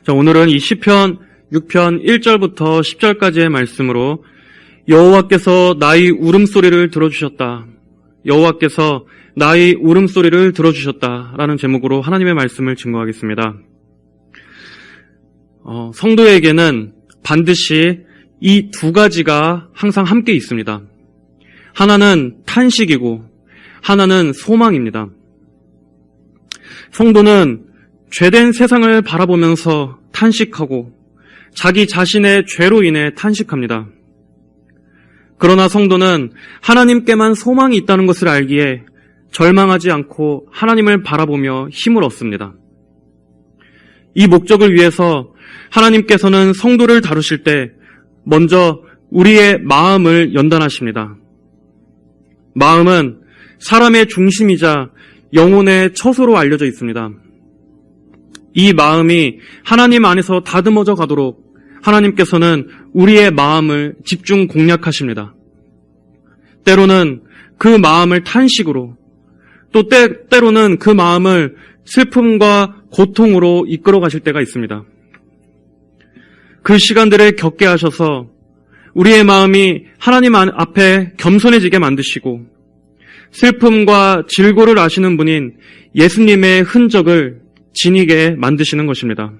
자, 오늘은 이 시편 6편 1절부터 10절까지의 말씀으로 여호와께서 나의 울음소리를 들어주셨다. 여호와께서 나의 울음소리를 들어주셨다라는 제목으로 하나님의 말씀을 증거하겠습니다. 성도에게는 반드시 이 두 가지가 항상 함께 있습니다. 하나는 탄식이고 하나는 소망입니다. 성도는 죄된 세상을 바라보면서 탄식하고 자기 자신의 죄로 인해 탄식합니다. 그러나 성도는 하나님께만 소망이 있다는 것을 알기에 절망하지 않고 하나님을 바라보며 힘을 얻습니다. 이 목적을 위해서 하나님께서는 성도를 다루실 때 먼저 우리의 마음을 연단하십니다. 마음은 사람의 중심이자 영혼의 처소로 알려져 있습니다. 이 마음이 하나님 안에서 다듬어져 가도록 하나님께서는 우리의 마음을 집중 공략하십니다. 때로는 그 마음을 탄식으로, 또 때로는 그 마음을 슬픔과 고통으로 이끌어 가실 때가 있습니다. 그 시간들을 겪게 하셔서 우리의 마음이 하나님 앞에 겸손해지게 만드시고 슬픔과 질고를 아시는 분인 예수님의 흔적을 지니게 만드시는 것입니다.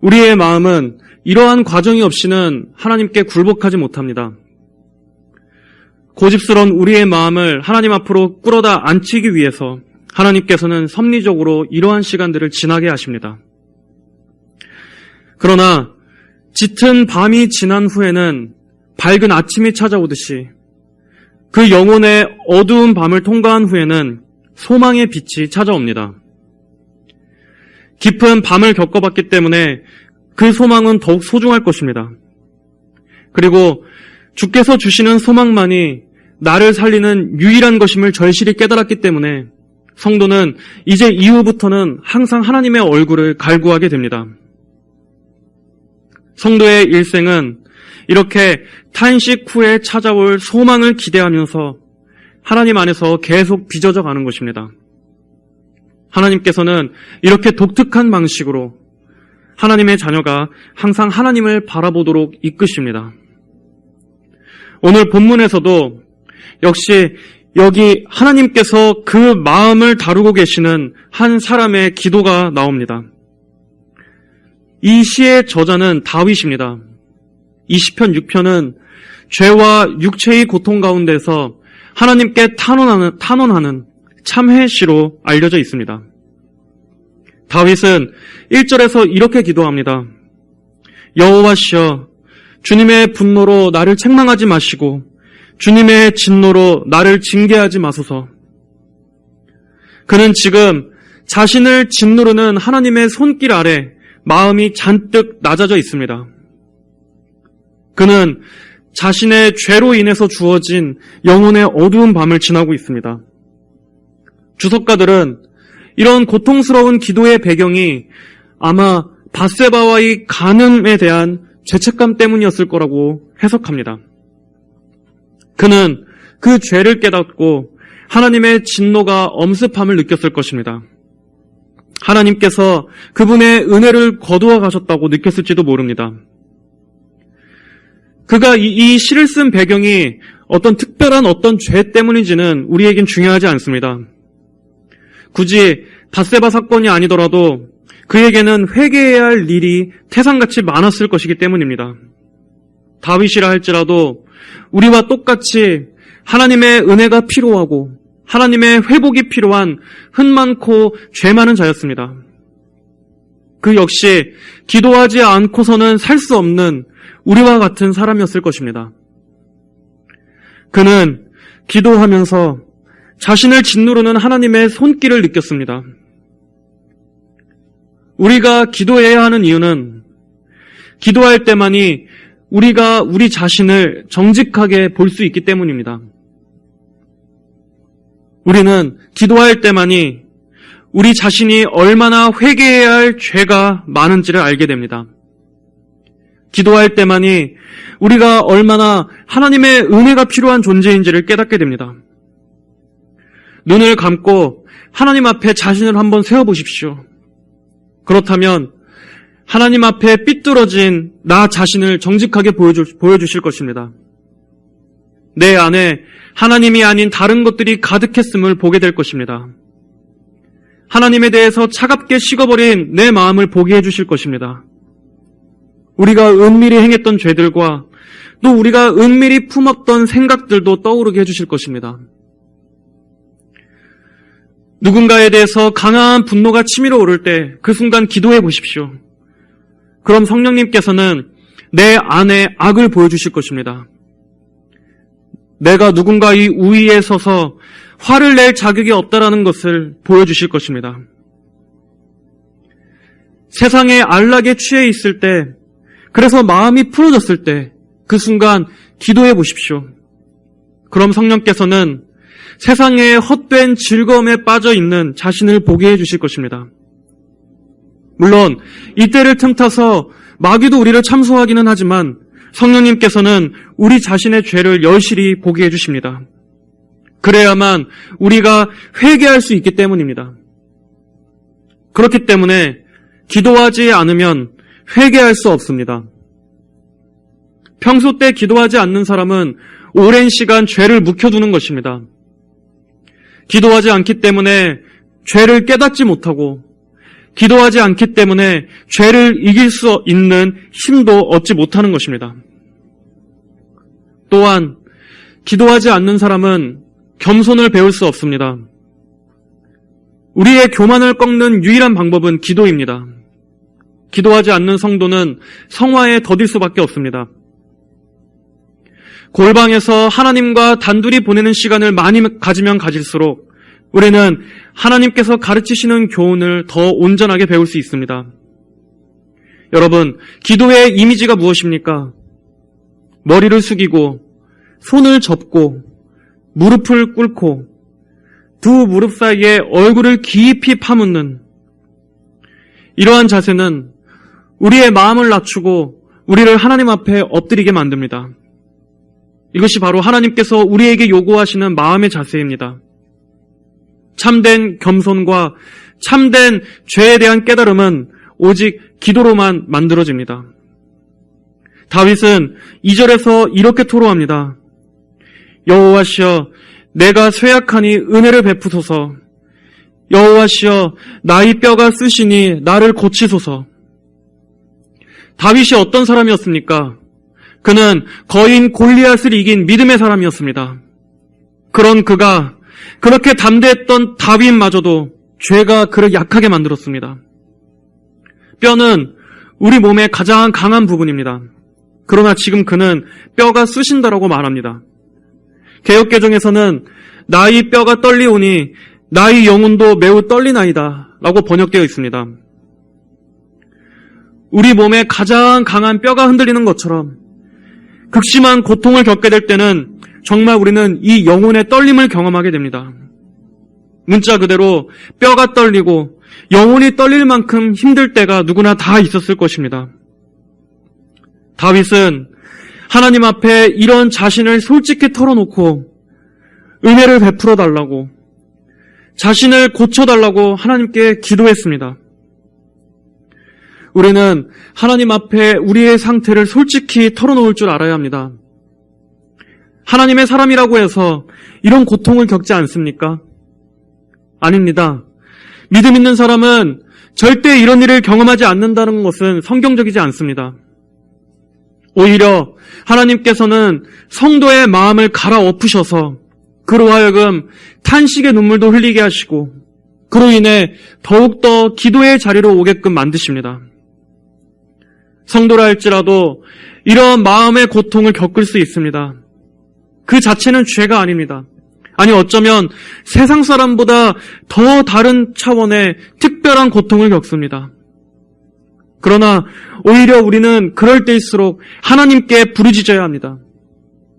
우리의 마음은 이러한 과정이 없이는 하나님께 굴복하지 못합니다. 고집스러운 우리의 마음을 하나님 앞으로 끌어다 앉히기 위해서 하나님께서는 섭리적으로 이러한 시간들을 지나게 하십니다. 그러나 짙은 밤이 지난 후에는 밝은 아침이 찾아오듯이 그 영혼의 어두운 밤을 통과한 후에는 소망의 빛이 찾아옵니다. 깊은 밤을 겪어봤기 때문에 그 소망은 더욱 소중할 것입니다. 그리고 주께서 주시는 소망만이 나를 살리는 유일한 것임을 절실히 깨달았기 때문에 성도는 이제 이후부터는 항상 하나님의 얼굴을 갈구하게 됩니다. 성도의 일생은 이렇게 탄식 후에 찾아올 소망을 기대하면서 하나님 안에서 계속 빚어져 가는 것입니다. 하나님께서는 이렇게 독특한 방식으로 하나님의 자녀가 항상 하나님을 바라보도록 이끄십니다. 오늘 본문에서도 역시 여기 하나님께서 그 마음을 다루고 계시는 한 사람의 기도가 나옵니다. 이 시의 저자는 다윗입니다. 이 시편 6편은 죄와 육체의 고통 가운데서 하나님께 탄원하는 참회시로 알려져 있습니다. 다윗은 1절에서 이렇게 기도합니다. 여호와시여, 주님의 분노로 나를 책망하지 마시고 주님의 진노로 나를 징계하지 마소서. 그는 지금 자신을 짓누르는 하나님의 손길 아래 마음이 잔뜩 낮아져 있습니다. 그는 자신의 죄로 인해서 주어진 영혼의 어두운 밤을 지나고 있습니다. 주석가들은 이런 고통스러운 기도의 배경이 아마 밧세바와의 간음에 대한 죄책감 때문이었을 거라고 해석합니다. 그는 그 죄를 깨닫고 하나님의 진노가 엄습함을 느꼈을 것입니다. 하나님께서 그분의 은혜를 거두어 가셨다고 느꼈을지도 모릅니다. 그가 이 시를 쓴 배경이 어떤 특별한 어떤 죄 때문인지는 우리에겐 중요하지 않습니다. 굳이 밧세바 사건이 아니더라도 그에게는 회개해야 할 일이 태산같이 많았을 것이기 때문입니다. 다윗이라 할지라도 우리와 똑같이 하나님의 은혜가 필요하고 하나님의 회복이 필요한 흠 많고 죄 많은 자였습니다. 그 역시 기도하지 않고서는 살 수 없는 우리와 같은 사람이었을 것입니다. 그는 기도하면서 자신을 짓누르는 하나님의 손길을 느꼈습니다. 우리가 기도해야 하는 이유는 기도할 때만이 우리가 우리 자신을 정직하게 볼 수 있기 때문입니다. 우리는 기도할 때만이 우리 자신이 얼마나 회개해야 할 죄가 많은지를 알게 됩니다. 기도할 때만이 우리가 얼마나 하나님의 은혜가 필요한 존재인지를 깨닫게 됩니다. 눈을 감고 하나님 앞에 자신을 한번 세워보십시오. 그렇다면 하나님 앞에 삐뚤어진 나 자신을 정직하게 보여주실 것입니다. 내 안에 하나님이 아닌 다른 것들이 가득했음을 보게 될 것입니다. 하나님에 대해서 차갑게 식어버린 내 마음을 보게 해주실 것입니다. 우리가 은밀히 행했던 죄들과 또 우리가 은밀히 품었던 생각들도 떠오르게 해주실 것입니다. 누군가에 대해서 강한 분노가 치밀어 오를 때 그 순간 기도해 보십시오. 그럼 성령님께서는 내 안에 악을 보여주실 것입니다. 내가 누군가의 우위에 서서 화를 낼 자격이 없다라는 것을 보여주실 것입니다. 세상의 안락에 취해 있을 때, 그래서 마음이 풀어졌을 때 그 순간 기도해 보십시오. 그럼 성령께서는 세상의 헛된 즐거움에 빠져 있는 자신을 보게 해주실 것입니다. 물론 이때를 틈타서 마귀도 우리를 참소하기는 하지만 성령님께서는 우리 자신의 죄를 여실히 보게 해주십니다. 그래야만 우리가 회개할 수 있기 때문입니다. 그렇기 때문에 기도하지 않으면 회개할 수 없습니다. 평소 때 기도하지 않는 사람은 오랜 시간 죄를 묵혀두는 것입니다. 기도하지 않기 때문에 죄를 깨닫지 못하고 기도하지 않기 때문에 죄를 이길 수 있는 힘도 얻지 못하는 것입니다. 또한 기도하지 않는 사람은 겸손을 배울 수 없습니다. 우리의 교만을 꺾는 유일한 방법은 기도입니다. 기도하지 않는 성도는 성화에 더딜 수밖에 없습니다. 골방에서 하나님과 단둘이 보내는 시간을 많이 가지면 가질수록 우리는 하나님께서 가르치시는 교훈을 더 온전하게 배울 수 있습니다. 여러분, 기도의 이미지가 무엇입니까? 머리를 숙이고 손을 접고 무릎을 꿇고 두 무릎 사이에 얼굴을 깊이 파묻는 이러한 자세는 우리의 마음을 낮추고 우리를 하나님 앞에 엎드리게 만듭니다. 이것이 바로 하나님께서 우리에게 요구하시는 마음의 자세입니다. 참된 겸손과 참된 죄에 대한 깨달음은 오직 기도로만 만들어집니다. 다윗은 2절에서 이렇게 토로합니다. 여호와시여, 내가 쇠약하니 은혜를 베푸소서. 여호와시여, 나의 뼈가 쓰시니 나를 고치소서. 다윗이 어떤 사람이었습니까? 그는 거인 골리앗을 이긴 믿음의 사람이었습니다. 그런 그가 그렇게 담대했던 다윗마저도 죄가 그를 약하게 만들었습니다. 뼈는 우리 몸의 가장 강한 부분입니다. 그러나 지금 그는 뼈가 쑤신다라고 말합니다. 개역개정에서는 나의 뼈가 떨리오니 나의 영혼도 매우 떨리나이다 라고 번역되어 있습니다. 우리 몸의 가장 강한 뼈가 흔들리는 것처럼 극심한 고통을 겪게 될 때는 정말 우리는 이 영혼의 떨림을 경험하게 됩니다. 문자 그대로 뼈가 떨리고 영혼이 떨릴 만큼 힘들 때가 누구나 다 있었을 것입니다. 다윗은 하나님 앞에 이런 자신을 솔직히 털어놓고 은혜를 베풀어 달라고, 자신을 고쳐달라고 하나님께 기도했습니다. 우리는 하나님 앞에 우리의 상태를 솔직히 털어놓을 줄 알아야 합니다. 하나님의 사람이라고 해서 이런 고통을 겪지 않습니까? 아닙니다. 믿음 있는 사람은 절대 이런 일을 경험하지 않는다는 것은 성경적이지 않습니다. 오히려 하나님께서는 성도의 마음을 갈아엎으셔서 그로 하여금 탄식의 눈물도 흘리게 하시고 그로 인해 더욱더 기도의 자리로 오게끔 만드십니다. 성도라 할지라도 이런 마음의 고통을 겪을 수 있습니다. 그 자체는 죄가 아닙니다. 아니 어쩌면 세상 사람보다 더 다른 차원의 특별한 고통을 겪습니다. 그러나 오히려 우리는 그럴 때일수록 하나님께 부르짖어야 합니다.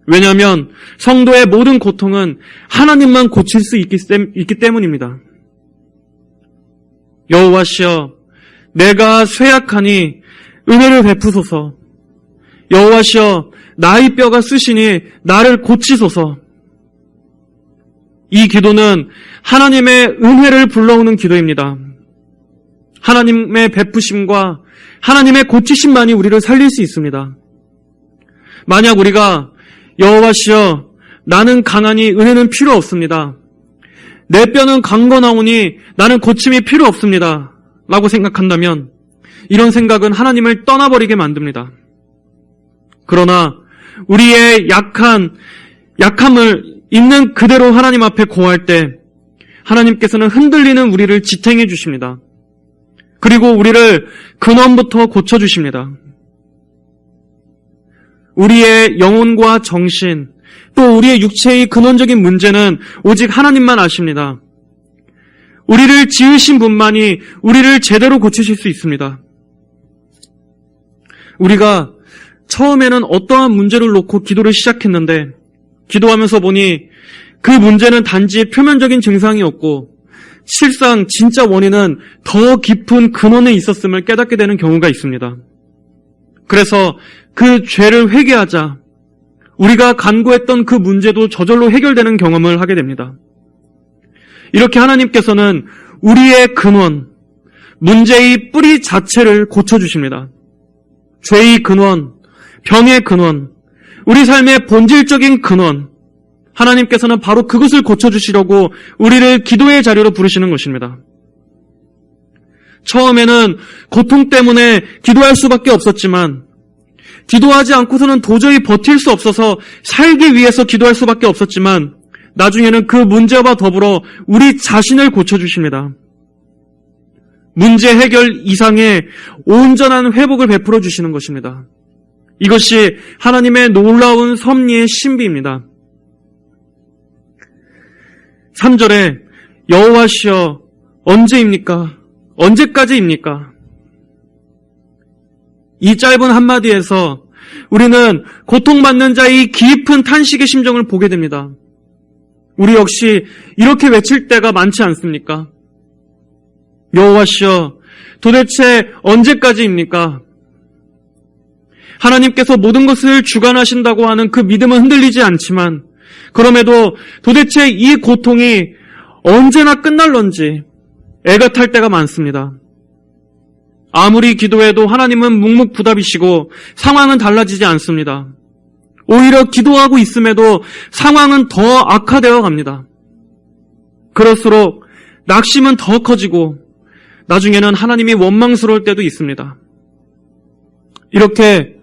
왜냐하면 성도의 모든 고통은 하나님만 고칠 수 있기 때문입니다. 여호와시여, 내가 쇠약하니 은혜를 베푸소서. 여호와시여, 나의 뼈가 쓰시니 나를 고치소서. 이 기도는 하나님의 은혜를 불러오는 기도입니다. 하나님의 베푸심과 하나님의 고치심만이 우리를 살릴 수 있습니다. 만약 우리가 여호와시여 나는 강하니 은혜는 필요 없습니다. 내 뼈는 강건하오니 나는 고침이 필요 없습니다. 라고 생각한다면 이런 생각은 하나님을 떠나버리게 만듭니다. 그러나 우리의 약함을 있는 그대로 하나님 앞에 고할 때 하나님께서는 흔들리는 우리를 지탱해 주십니다. 그리고 우리를 근원부터 고쳐주십니다. 우리의 영혼과 정신, 또 우리의 육체의 근원적인 문제는 오직 하나님만 아십니다. 우리를 지으신 분만이 우리를 제대로 고치실 수 있습니다. 우리가 처음에는 어떠한 문제를 놓고 기도를 시작했는데 기도하면서 보니 그 문제는 단지 표면적인 증상이었고 실상 진짜 원인은 더 깊은 근원에 있었음을 깨닫게 되는 경우가 있습니다. 그래서 그 죄를 회개하자 우리가 간구했던 그 문제도 저절로 해결되는 경험을 하게 됩니다. 이렇게 하나님께서는 우리의 근원, 문제의 뿌리 자체를 고쳐주십니다. 죄의 근원, 병의 근원, 우리 삶의 본질적인 근원, 하나님께서는 바로 그것을 고쳐주시려고 우리를 기도의 자리로 부르시는 것입니다. 처음에는 고통 때문에 기도할 수밖에 없었지만 기도하지 않고서는 도저히 버틸 수 없어서 살기 위해서 기도할 수밖에 없었지만 나중에는 그 문제와 더불어 우리 자신을 고쳐주십니다. 문제 해결 이상의 온전한 회복을 베풀어 주시는 것입니다. 이것이 하나님의 놀라운 섭리의 신비입니다. 3절에 여호와시여 언제입니까? 언제까지입니까? 이 짧은 한마디에서 우리는 고통받는 자의 깊은 탄식의 심정을 보게 됩니다. 우리 역시 이렇게 외칠 때가 많지 않습니까? 여호와시여 도대체 언제까지입니까? 하나님께서 모든 것을 주관하신다고 하는 그 믿음은 흔들리지 않지만 그럼에도 도대체 이 고통이 언제나 끝날런지 애가 탈 때가 많습니다. 아무리 기도해도 하나님은 묵묵부답이시고 상황은 달라지지 않습니다. 오히려 기도하고 있음에도 상황은 더 악화되어 갑니다. 그럴수록 낙심은 더 커지고 나중에는 하나님이 원망스러울 때도 있습니다. 이렇게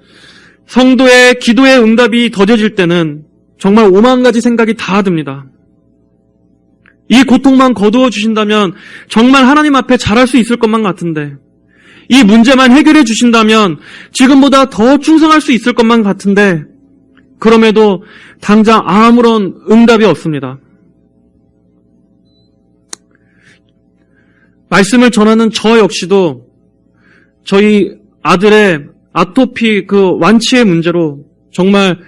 성도의 기도의 응답이 더뎌질 때는 정말 오만 가지 생각이 다 듭니다. 이 고통만 거두어 주신다면 정말 하나님 앞에 잘할 수 있을 것만 같은데, 이 문제만 해결해 주신다면 지금보다 더 충성할 수 있을 것만 같은데, 그럼에도 당장 아무런 응답이 없습니다. 말씀을 전하는 저 역시도 저희 아들의 아토피 그 완치의 문제로 정말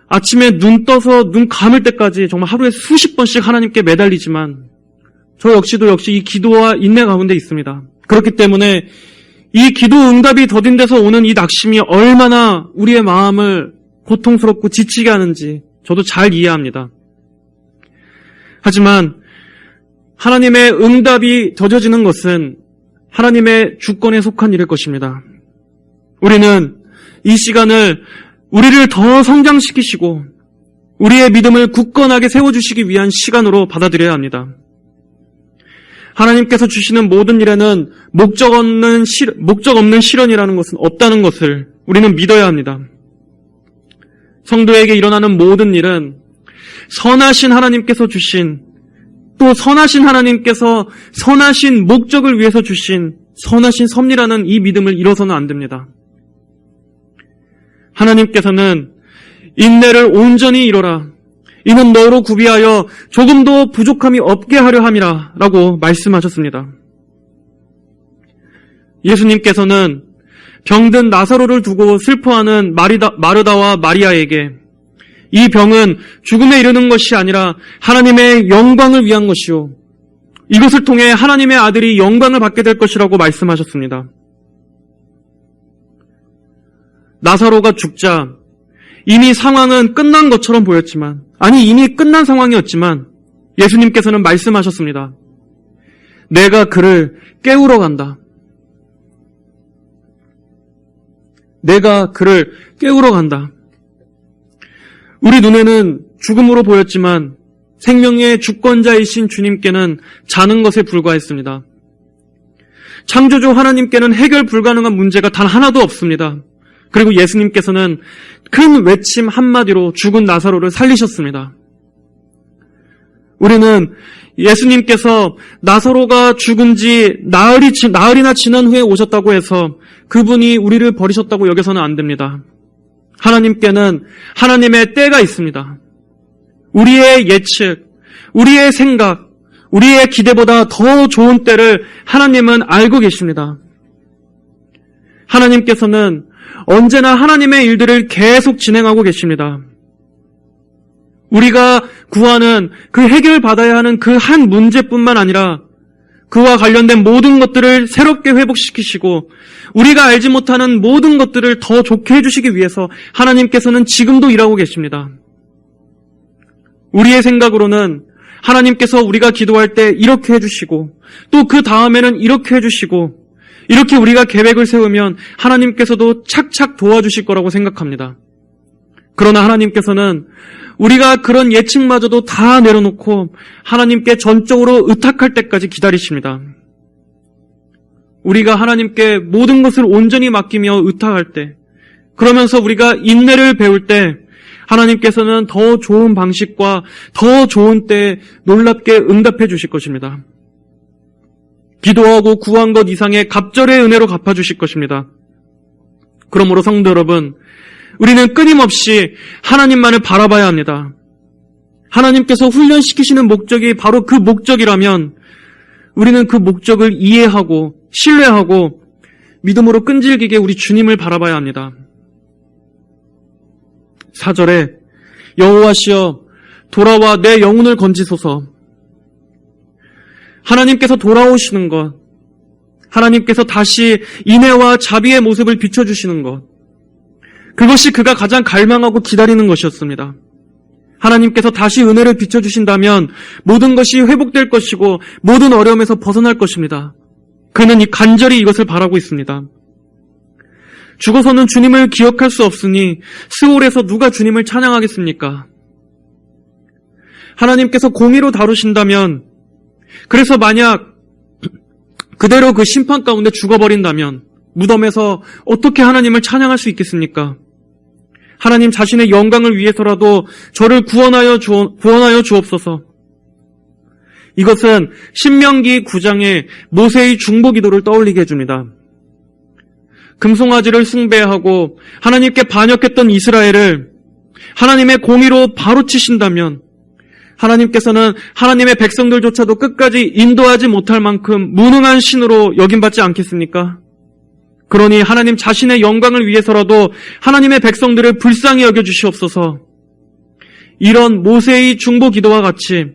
아침에 눈 떠서 눈 감을 때까지 정말 하루에 수십 번씩 하나님께 매달리지만 저 역시 이 기도와 인내 가운데 있습니다. 그렇기 때문에 이 기도 응답이 더딘 데서 오는 이 낙심이 얼마나 우리의 마음을 고통스럽고 지치게 하는지 저도 잘 이해합니다. 하지만 하나님의 응답이 더뎌지는 것은 하나님의 주권에 속한 일일 것입니다. 우리는 이 시간을 우리를 더 성장시키시고 우리의 믿음을 굳건하게 세워주시기 위한 시간으로 받아들여야 합니다. 하나님께서 주시는 모든 일에는 목적 없는 실현이라는 것은 없다는 것을 우리는 믿어야 합니다. 성도에게 일어나는 모든 일은 선하신 하나님께서 주신, 또 선하신 하나님께서 선하신 목적을 위해서 주신 선하신 섭리라는 이 믿음을 잃어서는 안 됩니다. 하나님께서는 인내를 온전히 이뤄라. 이는 너로 구비하여 조금도 부족함이 없게 하려 함이라 라고 말씀하셨습니다. 예수님께서는 병든 나사로를 두고 슬퍼하는 마르다와 마리아에게 이 병은 죽음에 이르는 것이 아니라 하나님의 영광을 위한 것이요, 이것을 통해 하나님의 아들이 영광을 받게 될 것이라고 말씀하셨습니다. 나사로가 죽자 이미 상황은 끝난 것처럼 보였지만, 아니 이미 끝난 상황이었지만 예수님께서는 말씀하셨습니다. 내가 그를 깨우러 간다. 내가 그를 깨우러 간다. 우리 눈에는 죽음으로 보였지만 생명의 주권자이신 주님께는 자는 것에 불과했습니다. 창조주 하나님께는 해결 불가능한 문제가 단 하나도 없습니다. 그리고 예수님께서는 큰 외침 한마디로 죽은 나사로를 살리셨습니다. 우리는 예수님께서 나사로가 죽은 지 나흘이나 지난 후에 오셨다고 해서 그분이 우리를 버리셨다고 여겨서는 안 됩니다. 하나님께는 하나님의 때가 있습니다. 우리의 예측, 우리의 생각, 우리의 기대보다 더 좋은 때를 하나님은 알고 계십니다. 하나님께서는 언제나 하나님의 일들을 계속 진행하고 계십니다. 우리가 구하는 그 해결받아야 하는 그 한 문제뿐만 아니라 그와 관련된 모든 것들을 새롭게 회복시키시고 우리가 알지 못하는 모든 것들을 더 좋게 해주시기 위해서 하나님께서는 지금도 일하고 계십니다. 우리의 생각으로는 하나님께서 우리가 기도할 때 이렇게 해주시고 또 그 다음에는 이렇게 해주시고 이렇게 우리가 계획을 세우면 하나님께서도 착착 도와주실 거라고 생각합니다. 그러나 하나님께서는 우리가 그런 예측마저도 다 내려놓고 하나님께 전적으로 의탁할 때까지 기다리십니다. 우리가 하나님께 모든 것을 온전히 맡기며 의탁할 때, 그러면서 우리가 인내를 배울 때 하나님께서는 더 좋은 방식과 더 좋은 때에 놀랍게 응답해 주실 것입니다. 기도하고 구한 것 이상의 갑절의 은혜로 갚아주실 것입니다. 그러므로 성도 여러분, 우리는 끊임없이 하나님만을 바라봐야 합니다. 하나님께서 훈련시키시는 목적이 바로 그 목적이라면 우리는 그 목적을 이해하고 신뢰하고 믿음으로 끈질기게 우리 주님을 바라봐야 합니다. 4절에 여호와시여 돌아와 내 영혼을 건지소서. 하나님께서 돌아오시는 것, 하나님께서 다시 인애와 자비의 모습을 비춰주시는 것, 그것이 그가 가장 갈망하고 기다리는 것이었습니다. 하나님께서 다시 은혜를 비춰주신다면 모든 것이 회복될 것이고 모든 어려움에서 벗어날 것입니다. 그는 간절히 이것을 바라고 있습니다. 죽어서는 주님을 기억할 수 없으니 스올에서 누가 주님을 찬양하겠습니까? 하나님께서 공의로 다루신다면, 그래서 만약 그대로 그 심판 가운데 죽어버린다면 무덤에서 어떻게 하나님을 찬양할 수 있겠습니까? 하나님 자신의 영광을 위해서라도 저를 구원하여 주옵소서. 이것은 신명기 9장의 모세의 중보기도를 떠올리게 해줍니다. 금송아지를 숭배하고 하나님께 반역했던 이스라엘을 하나님의 공의로 바로 치신다면 하나님께서는 하나님의 백성들조차도 끝까지 인도하지 못할 만큼 무능한 신으로 여김받지 않겠습니까? 그러니 하나님 자신의 영광을 위해서라도 하나님의 백성들을 불쌍히 여겨주시옵소서. 이런 모세의 중보 기도와 같이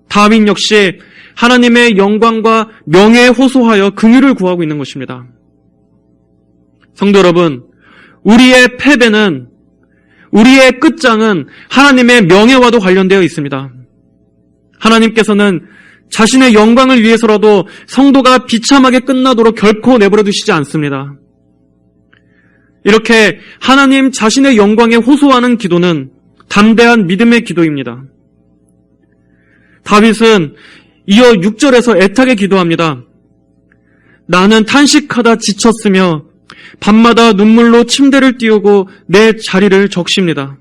다윗 역시 하나님의 영광과 명예에 호소하여 긍휼을 구하고 있는 것입니다. 성도 여러분, 우리의 패배는, 우리의 끝장은 하나님의 명예와도 관련되어 있습니다. 하나님께서는 자신의 영광을 위해서라도 성도가 비참하게 끝나도록 결코 내버려 두시지 않습니다. 이렇게 하나님 자신의 영광에 호소하는 기도는 담대한 믿음의 기도입니다. 다윗은 이어 6절에서 애타게 기도합니다. 나는 탄식하다 지쳤으며 밤마다 눈물로 침대를 띄우고 내 자리를 적십니다.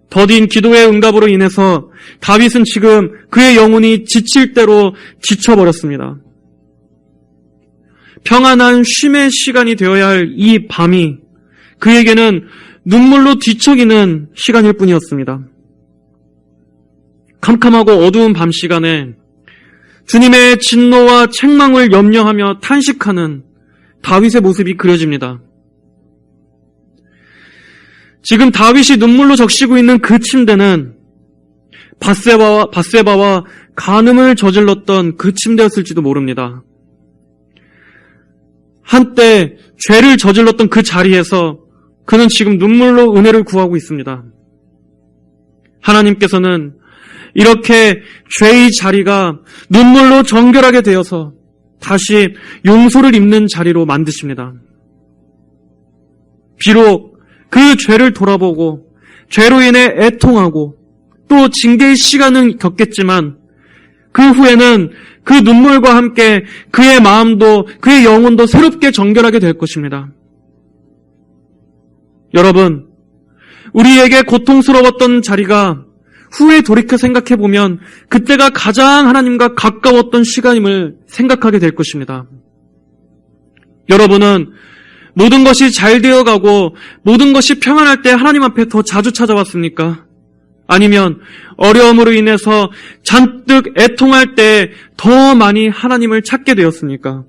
더딘 기도의 응답으로 인해서 다윗은 지금 그의 영혼이 지칠 대로 지쳐버렸습니다. 평안한 쉼의 시간이 되어야 할 이 밤이 그에게는 눈물로 뒤척이는 시간일 뿐이었습니다. 캄캄하고 어두운 밤 시간에 주님의 진노와 책망을 염려하며 탄식하는 다윗의 모습이 그려집니다. 지금 다윗이 눈물로 적시고 있는 그 침대는 밧세바와 간음을 저질렀던 그 침대였을지도 모릅니다. 한때 죄를 저질렀던 그 자리에서 그는 지금 눈물로 은혜를 구하고 있습니다. 하나님께서는 이렇게 죄의 자리가 눈물로 정결하게 되어서 다시 용서를 입는 자리로 만드십니다. 비록 그 죄를 돌아보고 죄로 인해 애통하고 또 징계의 시간은 겪겠지만 그 후에는 그 눈물과 함께 그의 마음도 그의 영혼도 새롭게 정결하게 될 것입니다. 여러분, 우리에게 고통스러웠던 자리가 후에 돌이켜 생각해보면 그때가 가장 하나님과 가까웠던 시간임을 생각하게 될 것입니다. 여러분은 모든 것이 잘 되어가고 모든 것이 평안할 때 하나님 앞에 더 자주 찾아왔습니까? 아니면 어려움으로 인해서 잔뜩 애통할 때 더 많이 하나님을 찾게 되었습니까?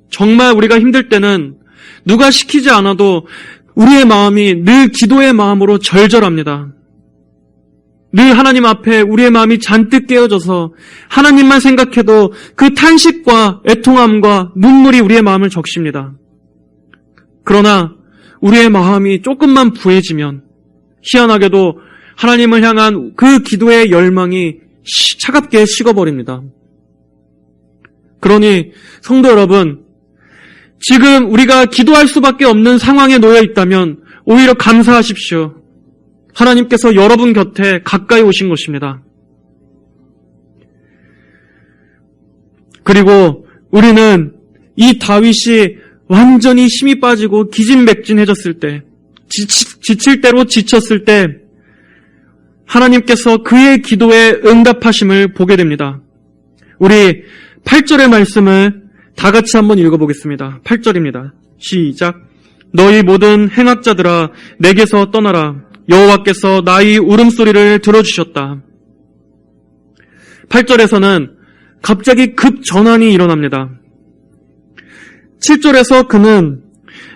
정말 우리가 힘들 때는 누가 시키지 않아도 우리의 마음이 늘 기도의 마음으로 절절합니다. 늘 하나님 앞에 우리의 마음이 잔뜩 깨어져서 하나님만 생각해도 그 탄식과 애통함과 눈물이 우리의 마음을 적십니다. 그러나 우리의 마음이 조금만 부해지면 희한하게도 하나님을 향한 그 기도의 열망이 차갑게 식어버립니다. 그러니 성도 여러분, 지금 우리가 기도할 수밖에 없는 상황에 놓여 있다면 오히려 감사하십시오. 하나님께서 여러분 곁에 가까이 오신 것입니다. 그리고 우리는 이 다윗이 완전히 힘이 빠지고 기진맥진해졌을 때, 지칠 대로 지쳤을 때 하나님께서 그의 기도에 응답하심을 보게 됩니다. 우리 8절의 말씀을 다 같이 한번 읽어보겠습니다. 8절입니다. 시작. 너희 모든 행악자들아 내게서 떠나라. 여호와께서 나의 울음소리를 들어주셨다. 8절에서는 갑자기 급전환이 일어납니다. 7절에서 그는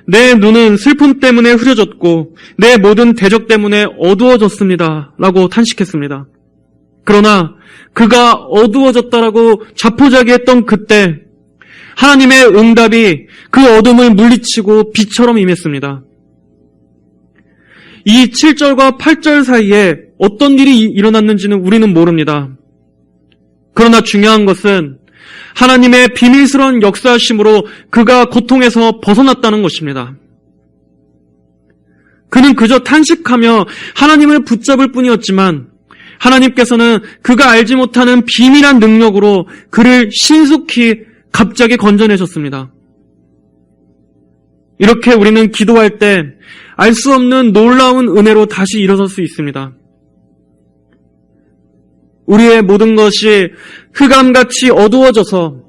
내 눈은 슬픔 때문에 흐려졌고 내 모든 대적 때문에 어두워졌습니다 라고 탄식했습니다. 그러나 그가 어두워졌다라고 자포자기했던 그때 하나님의 응답이 그 어둠을 물리치고 빛처럼 임했습니다. 이 7절과 8절 사이에 어떤 일이 일어났는지는 우리는 모릅니다. 그러나 중요한 것은 하나님의 비밀스러운 역사하심으로 그가 고통에서 벗어났다는 것입니다. 그는 그저 탄식하며 하나님을 붙잡을 뿐이었지만 하나님께서는 그가 알지 못하는 비밀한 능력으로 그를 신속히 갑자기 건져내셨습니다. 이렇게 우리는 기도할 때 알 수 없는 놀라운 은혜로 다시 일어설 수 있습니다. 우리의 모든 것이 흑암같이 어두워져서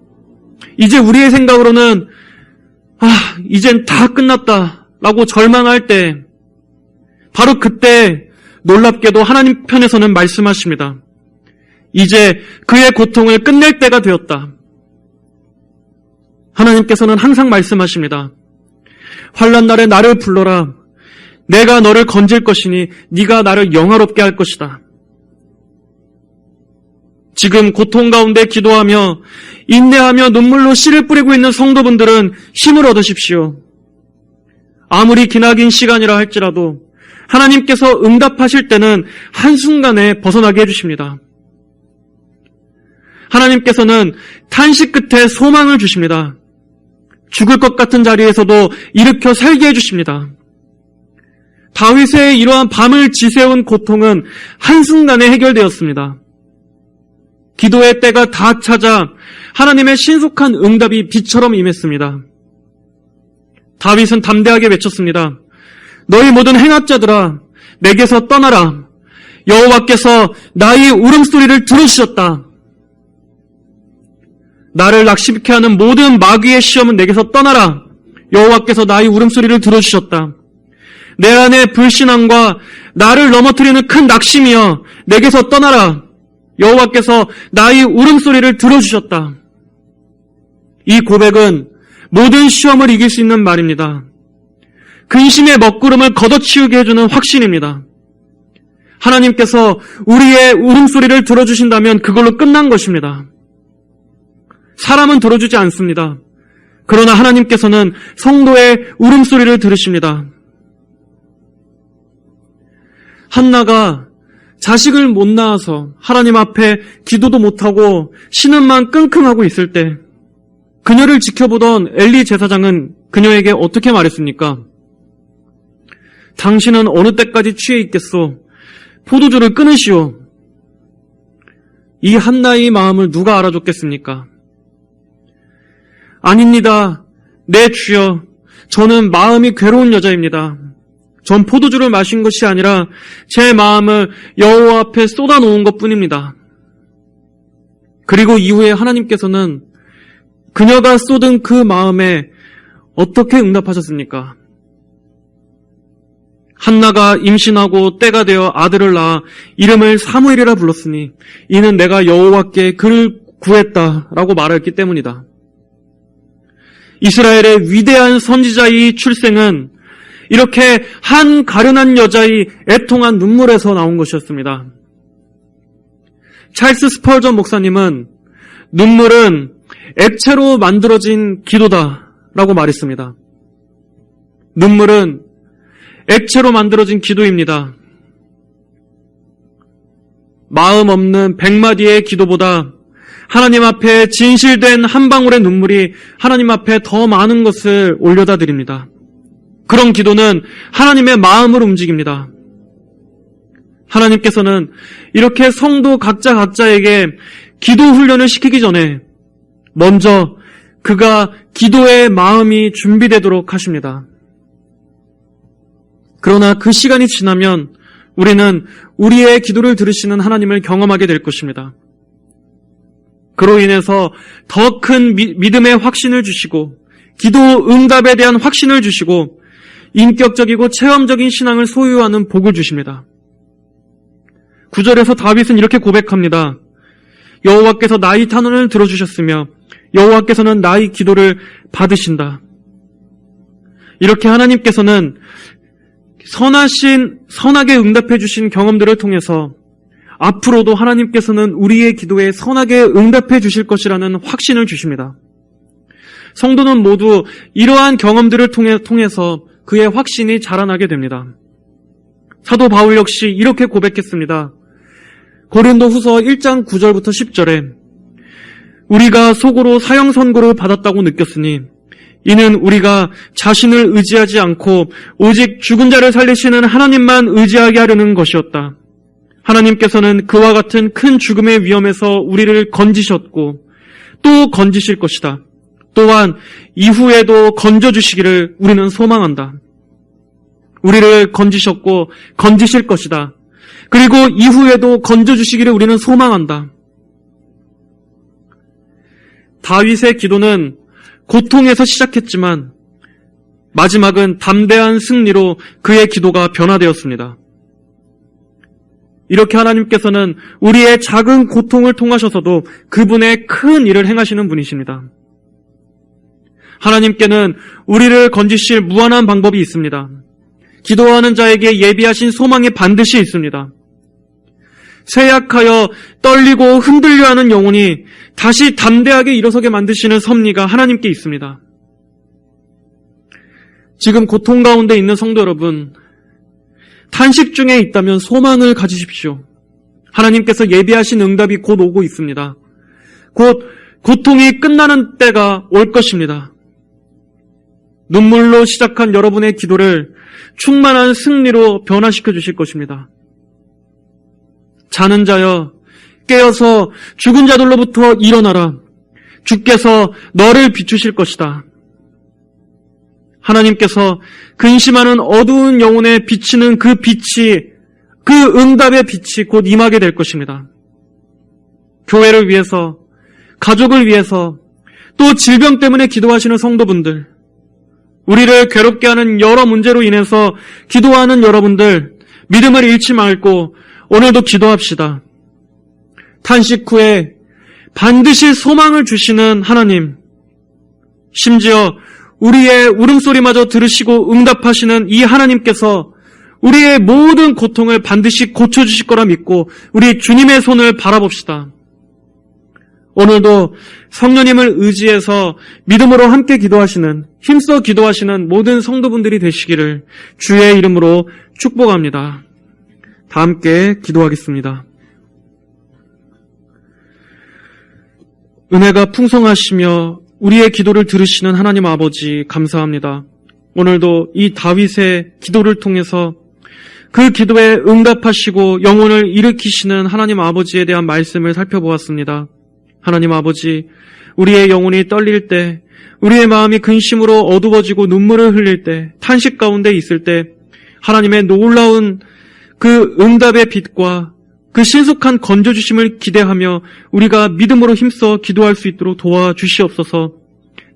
이제 우리의 생각으로는 이젠 다 끝났다라고 절망할 때 바로 그때 놀랍게도 하나님 편에서는 말씀하십니다. 이제 그의 고통을 끝낼 때가 되었다. 하나님께서는 항상 말씀하십니다. 환난 날에 나를 불러라. 내가 너를 건질 것이니 네가 나를 영화롭게 할 것이다. 지금 고통 가운데 기도하며 인내하며 눈물로 씨를 뿌리고 있는 성도분들은 힘을 얻으십시오. 아무리 기나긴 시간이라 할지라도 하나님께서 응답하실 때는 한순간에 벗어나게 해주십니다. 하나님께서는 탄식 끝에 소망을 주십니다. 죽을 것 같은 자리에서도 일으켜 살게 해주십니다. 다윗의 이러한 밤을 지새운 고통은 한순간에 해결되었습니다. 기도의 때가 다 찾아 하나님의 신속한 응답이 빛처럼 임했습니다. 다윗은 담대하게 외쳤습니다. 너희 모든 행악자들아 내게서 떠나라. 여호와께서 나의 울음소리를 들으셨다. 나를 낙심케 하는 모든 마귀의 시험은 내게서 떠나라. 여호와께서 나의 울음소리를 들어주셨다. 내 안에 불신앙과 나를 넘어뜨리는 큰 낙심이여 내게서 떠나라. 여호와께서 나의 울음소리를 들어주셨다. 이 고백은 모든 시험을 이길 수 있는 말입니다. 근심의 먹구름을 걷어치우게 해주는 확신입니다. 하나님께서 우리의 울음소리를 들어주신다면 그걸로 끝난 것입니다. 사람은 들어주지 않습니다. 그러나 하나님께서는 성도의 울음소리를 들으십니다. 한나가 자식을 못 낳아서 하나님 앞에 기도도 못하고 신음만 끙끙하고 있을 때 그녀를 지켜보던 엘리 제사장은 그녀에게 어떻게 말했습니까? 당신은 어느 때까지 취해 있겠소? 포도주를 끊으시오. 이 한나의 마음을 누가 알아줬겠습니까? 아닙니다. 네, 주여. 저는 마음이 괴로운 여자입니다. 전 포도주를 마신 것이 아니라 제 마음을 여호와 앞에 쏟아놓은 것뿐입니다. 그리고 이후에 하나님께서는 그녀가 쏟은 그 마음에 어떻게 응답하셨습니까? 한나가 임신하고 때가 되어 아들을 낳아 이름을 사무엘이라 불렀으니 이는 내가 여호와께 그를 구했다라고 말했기 때문이다. 이스라엘의 위대한 선지자의 출생은 이렇게 한 가련한 여자의 애통한 눈물에서 나온 것이었습니다. 찰스 스펄전 목사님은 눈물은 액체로 만들어진 기도다라고 말했습니다. 눈물은 액체로 만들어진 기도입니다. 마음 없는 100마디의 기도보다 하나님 앞에 진실된 한 방울의 눈물이 하나님 앞에 더 많은 것을 올려다 드립니다. 그런 기도는 하나님의 마음을 움직입니다. 하나님께서는 이렇게 성도 각자에게 기도 훈련을 시키기 전에 먼저 그가 기도의 마음이 준비되도록 하십니다. 그러나 그 시간이 지나면 우리는 우리의 기도를 들으시는 하나님을 경험하게 될 것입니다. 그로 인해서 더 큰 믿음의 확신을 주시고 기도 응답에 대한 확신을 주시고 인격적이고 체험적인 신앙을 소유하는 복을 주십니다. 9절에서 다윗은 이렇게 고백합니다. 여호와께서 나의 탄원을 들어주셨으며 여호와께서는 나의 기도를 받으신다. 이렇게 하나님께서는 선하게 응답해 주신 경험들을 통해서 앞으로도 하나님께서는 우리의 기도에 선하게 응답해 주실 것이라는 확신을 주십니다. 성도는 모두 이러한 경험들을 통해서 그의 확신이 자라나게 됩니다. 사도 바울 역시 이렇게 고백했습니다. 고린도후서 1장 9절부터 10절에 우리가 속으로 사형 선고를 받았다고 느꼈으니 이는 우리가 자신을 의지하지 않고 오직 죽은 자를 살리시는 하나님만 의지하게 하려는 것이었다. 하나님께서는 그와 같은 큰 죽음의 위험에서 우리를 건지셨고 또 건지실 것이다. 또한 이후에도 건져주시기를 우리는 소망한다. 우리를 건지셨고 건지실 것이다. 그리고 이후에도 건져주시기를 우리는 소망한다. 다윗의 기도는 고통에서 시작했지만 마지막은 담대한 승리로 그의 기도가 변화되었습니다. 이렇게 하나님께서는 우리의 작은 고통을 통하셔서도 그분의 큰 일을 행하시는 분이십니다. 하나님께는 우리를 건지실 무한한 방법이 있습니다. 기도하는 자에게 예비하신 소망이 반드시 있습니다. 쇠약하여 떨리고 흔들려하는 영혼이 다시 담대하게 일어서게 만드시는 섭리가 하나님께 있습니다. 지금 고통 가운데 있는 성도 여러분, 탄식 중에 있다면 소망을 가지십시오. 하나님께서 예비하신 응답이 곧 오고 있습니다. 곧 고통이 끝나는 때가 올 것입니다. 눈물로 시작한 여러분의 기도를 충만한 승리로 변화시켜 주실 것입니다. 자는 자여 깨어서 죽은 자들로부터 일어나라. 주께서 너를 비추실 것이다. 하나님께서 근심하는 어두운 영혼에 비치는 그 빛이, 그 응답의 빛이 곧 임하게 될 것입니다. 교회를 위해서, 가족을 위해서, 또 질병 때문에 기도하시는 성도분들, 우리를 괴롭게 하는 여러 문제로 인해서 기도하는 여러분들, 믿음을 잃지 말고 오늘도 기도합시다. 탄식 후에 반드시 소망을 주시는 하나님, 심지어 우리의 울음소리마저 들으시고 응답하시는 이 하나님께서 우리의 모든 고통을 반드시 고쳐주실 거라 믿고 우리 주님의 손을 바라봅시다. 오늘도 성령님을 의지해서 믿음으로 함께 기도하시는, 힘써 기도하시는 모든 성도분들이 되시기를 주의 이름으로 축복합니다. 다 함께 기도하겠습니다. 은혜가 풍성하시며 우리의 기도를 들으시는 하나님 아버지 감사합니다. 오늘도 이 다윗의 기도를 통해서 그 기도에 응답하시고 영혼을 일으키시는 하나님 아버지에 대한 말씀을 살펴보았습니다. 하나님 아버지, 우리의 영혼이 떨릴 때, 우리의 마음이 근심으로 어두워지고 눈물을 흘릴 때, 탄식 가운데 있을 때 하나님의 놀라운 그 응답의 빛과 그 신속한 건져주심을 기대하며 우리가 믿음으로 힘써 기도할 수 있도록 도와주시옵소서.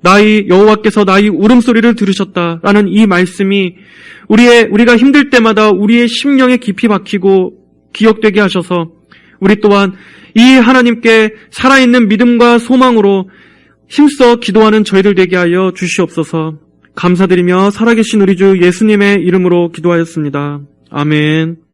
나의 여호와께서 나의 울음소리를 들으셨다라는 이 말씀이 우리가 힘들 때마다 우리의 심령에 깊이 박히고 기억되게 하셔서 우리 또한 이 하나님께 살아있는 믿음과 소망으로 힘써 기도하는 저희들 되게 하여 주시옵소서. 감사드리며 살아계신 우리 주 예수님의 이름으로 기도하였습니다. 아멘.